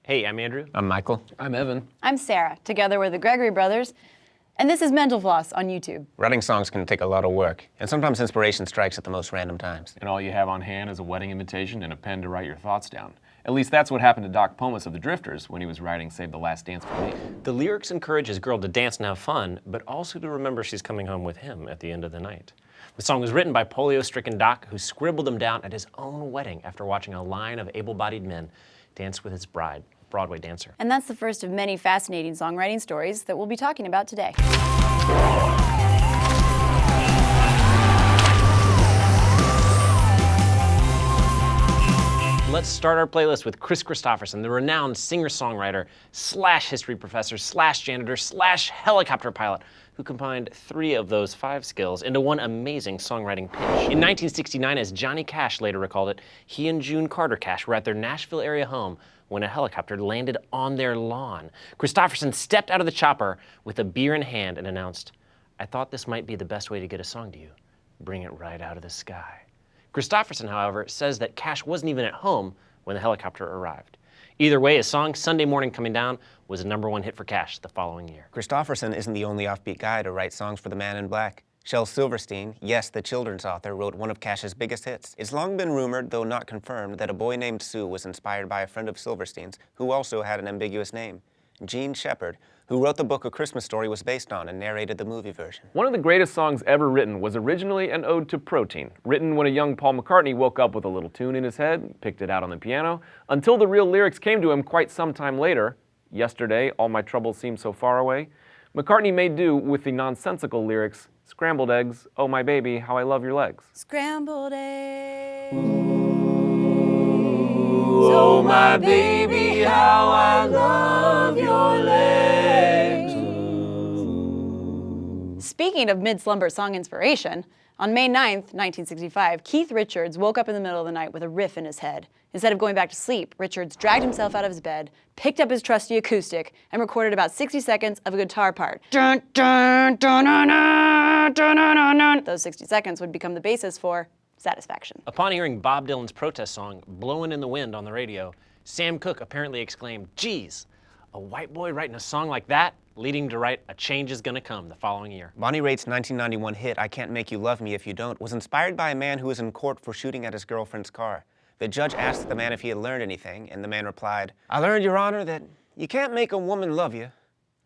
Hey, I'm Andrew. I'm Michael. I'm Evan. I'm Sarah. Together we're the Gregory Brothers, and this is Mental Floss on YouTube. Writing songs can take a lot of work, and sometimes inspiration strikes at the most random times. And all you have on hand is a wedding invitation and a pen to write your thoughts down. At least that's what happened to Doc Pomus of the Drifters when he was writing Save the Last Dance for Me. The lyrics encourage his girl to dance and have fun, but also to remember she's coming home with him at the end of the night. The song was written by polio-stricken Doc, who scribbled them down at his own wedding after watching a line of able-bodied men dance with his bride, a Broadway dancer. And that's the first of many fascinating songwriting stories that we'll be talking about today. Let's start our playlist with Kris Kristofferson, the renowned singer-songwriter slash history professor slash janitor slash helicopter pilot, who combined 3 of those 5 skills into one amazing songwriting pitch. In 1969, as Johnny Cash later recalled it, he and June Carter Cash were at their Nashville area home when a helicopter landed on their lawn. Kristofferson stepped out of the chopper with a beer in hand and announced, "I thought this might be the best way to get a song to you. Bring it right out of the sky." Kristofferson, however, says that Cash wasn't even at home when the helicopter arrived. Either way, his song, Sunday Morning Coming Down, was a #1 hit for Cash the following year. Kristofferson isn't the only offbeat guy to write songs for the Man in Black. Shel Silverstein, yes, the children's author, wrote one of Cash's biggest hits. It's long been rumored, though not confirmed, that a boy named Sue was inspired by a friend of Silverstein's who also had an ambiguous name. Gene Shepard, who wrote the book A Christmas Story was based on and narrated the movie version. One of the greatest songs ever written was originally an ode to protein, written when a young Paul McCartney woke up with a little tune in his head, picked it out on the piano, until the real lyrics came to him quite some time later. Yesterday, all my troubles seem so far away. McCartney made do with the nonsensical lyrics, scrambled eggs, oh my baby, how I love your legs. Scrambled eggs. Oh my baby, how I love your legs. Speaking of mid-slumber song inspiration, on May 9th, 1965, Keith Richards woke up in the middle of the night with a riff in his head. Instead of going back to sleep, Richards dragged himself out of his bed, picked up his trusty acoustic, and recorded about 60 seconds of a guitar part. Dun, dun, dun, dun, dun, dun, dun, dun, dun. Those 60 seconds would become the basis for Satisfaction. Upon hearing Bob Dylan's protest song, Blowin' in the Wind, on the radio, Sam Cooke apparently exclaimed, "Geez, a white boy writing a song like that?" leading him to write A Change Is Gonna Come the following year. Bonnie Raitt's 1991 hit, I Can't Make You Love Me If You Don't, was inspired by a man who was in court for shooting at his girlfriend's car. The judge asked the man if he had learned anything, and the man replied, "I learned, Your Honor, that you can't make a woman love you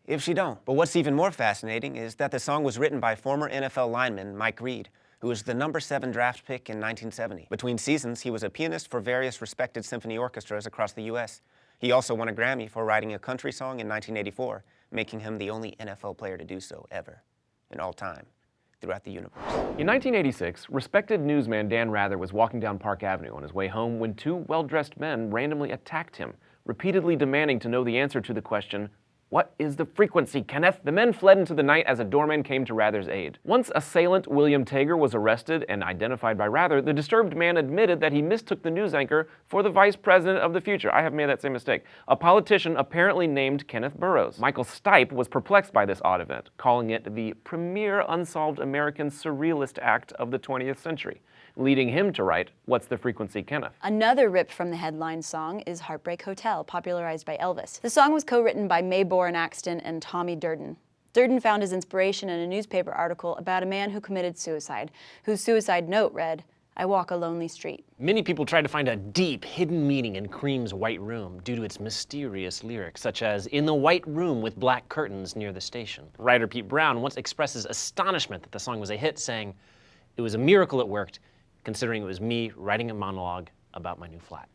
if she don't." But what's even more fascinating is that the song was written by former NFL lineman Mike Reed, who was the #7 draft pick in 1970. Between seasons, he was a pianist for various respected symphony orchestras across the U.S. He also won a Grammy for writing a country song in 1984, making him the only NFL player to do so ever, in all time, throughout the universe. In 1986, respected newsman Dan Rather was walking down Park Avenue on his way home when 2 well-dressed men randomly attacked him, repeatedly demanding to know the answer to the question, "What is the frequency, Kenneth?" The men fled into the night as a doorman came to Rather's aid. Once assailant William Tager was arrested and identified by Rather, the disturbed man admitted that he mistook the news anchor for the vice president of the future. I have made that same mistake. A politician apparently named Kenneth Burroughs. Michael Stipe was perplexed by this odd event, calling it the premier unsolved American surrealist act of the 20th century, leading him to write, What's the Frequency, Kenneth? Another rip from the headline song is Heartbreak Hotel, popularized by Elvis. The song was co-written by Mae Boren Axton and Tommy Durden. Durden found his inspiration in a newspaper article about a man who committed suicide, whose suicide note read, "I walk a lonely street." Many people tried to find a deep, hidden meaning in Cream's White Room due to its mysterious lyrics, such as, "In the white room with black curtains near the station." Writer Pete Brown once expresses astonishment that the song was a hit, saying, "It was a miracle it worked, considering it was me writing a monologue about my new flat."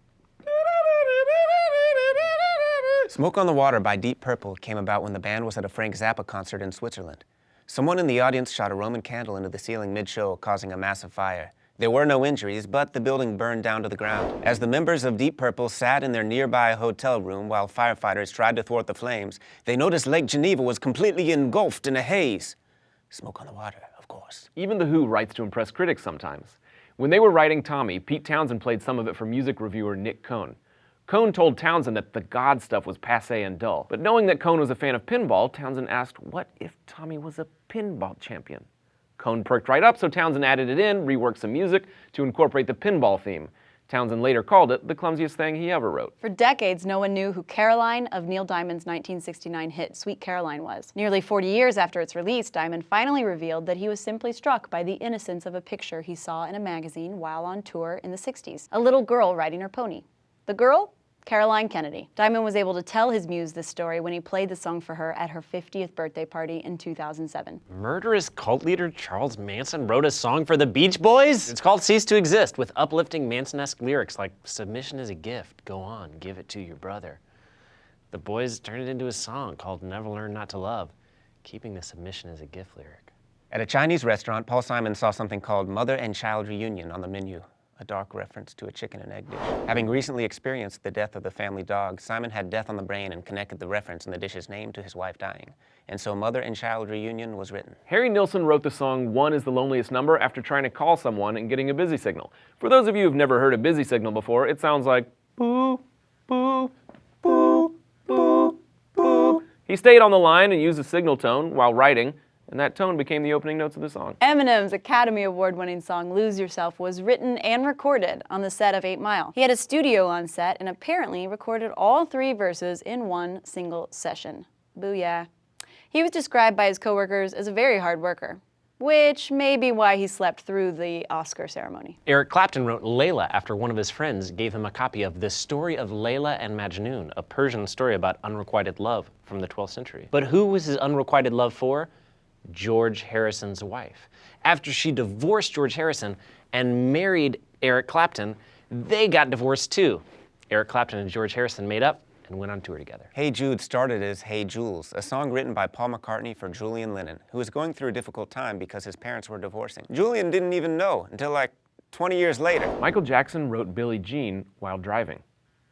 Smoke on the Water by Deep Purple came about when the band was at a Frank Zappa concert in Switzerland. Someone in the audience shot a Roman candle into the ceiling mid-show, causing a massive fire. There were no injuries, but the building burned down to the ground. As the members of Deep Purple sat in their nearby hotel room while firefighters tried to thwart the flames, they noticed Lake Geneva was completely engulfed in a haze. Smoke on the Water, of course. Even The Who writes to impress critics sometimes. When they were writing Tommy, Pete Townsend played some of it for music reviewer Nick Cohn. Cohn told Townsend that the God stuff was passé and dull. But knowing that Cohn was a fan of pinball, Townsend asked, what if Tommy was a pinball champion? Cohn perked right up, so Townsend added it in, reworked some music to incorporate the pinball theme. Townsend later called it the clumsiest thing he ever wrote. For decades, no one knew who Caroline of Neil Diamond's 1969 hit Sweet Caroline was. Nearly 40 years after its release, Diamond finally revealed that he was simply struck by the innocence of a picture he saw in a magazine while on tour in the 60s. A little girl riding her pony. The girl? Caroline Kennedy. Diamond was able to tell his muse this story when he played the song for her at her 50th birthday party in 2007. Murderous cult leader Charles Manson wrote a song for the Beach Boys? It's called Cease to Exist, with uplifting Manson-esque lyrics like, submission is a gift, go on, give it to your brother. The boys turned it into a song called Never Learn Not to Love, keeping the submission as a gift lyric. At a Chinese restaurant, Paul Simon saw something called Mother and Child Reunion on the menu, a dark reference to a chicken and egg dish. Having recently experienced the death of the family dog, Simon had death on the brain and connected the reference in the dish's name to his wife dying. And so Mother and Child Reunion was written. Harry Nilsson wrote the song One is the Loneliest Number after trying to call someone and getting a busy signal. For those of you who've never heard a busy signal before, it sounds like boo, boo, boo, boo, boo. He stayed on the line and used a signal tone while writing, and that tone became the opening notes of the song. Eminem's Academy Award-winning song Lose Yourself was written and recorded on the set of 8 Mile. He had a studio on set and apparently recorded all 3 verses in one single session. Booyah. He was described by his coworkers as a very hard worker, which may be why he slept through the Oscar ceremony. Eric Clapton wrote Layla after one of his friends gave him a copy of The Story of Layla and Majnun, a Persian story about unrequited love from the 12th century. But who was his unrequited love for? George Harrison's wife. After she divorced George Harrison and married Eric Clapton, they got divorced too. Eric Clapton and George Harrison made up and went on tour together. Hey Jude started as Hey Jules, a song written by Paul McCartney for Julian Lennon, who was going through a difficult time because his parents were divorcing. Julian didn't even know until like 20 years later. Michael Jackson wrote Billie Jean while driving.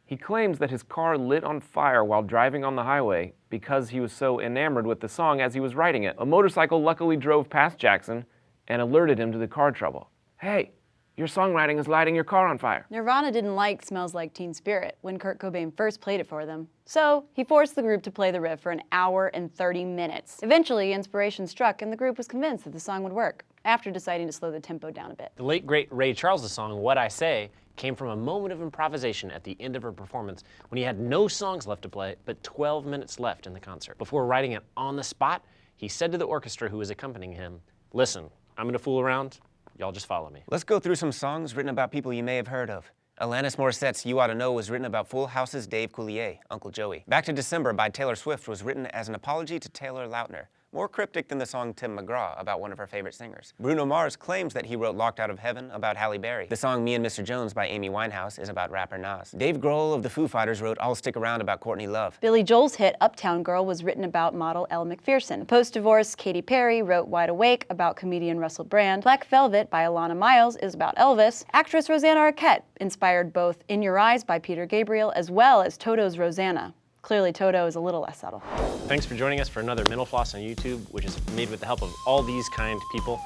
He claims that his car lit on fire while driving on the highway because he was so enamored with the song as he was writing it. A motorcycle luckily drove past Jackson and alerted him to the car trouble. Hey, your songwriting is lighting your car on fire. Nirvana didn't like Smells Like Teen Spirit when Kurt Cobain first played it for them, so he forced the group to play the riff for an hour and 30 minutes. Eventually, inspiration struck and the group was convinced that the song would work, after deciding to slow the tempo down a bit. The late great Ray Charles' song What I Say came from a moment of improvisation at the end of her performance when he had no songs left to play but 12 minutes left in the concert. Before writing it on the spot, he said to the orchestra who was accompanying him, listen, I'm gonna fool around, y'all just follow me. Let's go through some songs written about people you may have heard of. Alanis Morissette's You Ought to Know was written about Full House's Dave Coulier, Uncle Joey. Back to December by Taylor Swift was written as an apology to Taylor Lautner, more cryptic than the song Tim McGraw about one of her favorite singers. Bruno Mars claims that he wrote Locked Out of Heaven about Halle Berry. The song Me and Mr. Jones by Amy Winehouse is about rapper Nas. Dave Grohl of the Foo Fighters wrote I'll Stick Around about Courtney Love. Billy Joel's hit Uptown Girl was written about model Elle Macpherson. Post-divorce, Katy Perry wrote Wide Awake about comedian Russell Brand. Black Velvet by Alana Miles is about Elvis. Actress Rosanna Arquette inspired both In Your Eyes by Peter Gabriel as well as Toto's Rosanna. Clearly, Toto is a little less subtle. Thanks for joining us for another Mental Floss on YouTube, which is made with the help of all these kind people.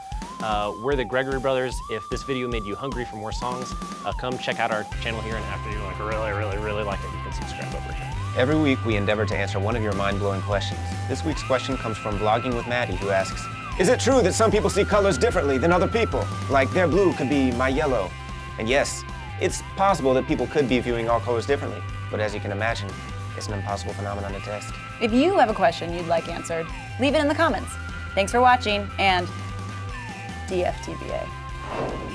We're the Gregory Brothers. If this video made you hungry for more songs, come check out our channel here, and after you really like it, you can subscribe over here. Every week we endeavor to answer one of your mind-blowing questions. This week's question comes from Blogging with Maddie, who asks, is it true that some people see colors differently than other people? Like their blue could be my yellow. And yes, it's possible that people could be viewing all colors differently, but as you can imagine, it's an impossible phenomenon to test. If you have a question you'd like answered, leave it in the comments. Thanks for watching, and DFTBA.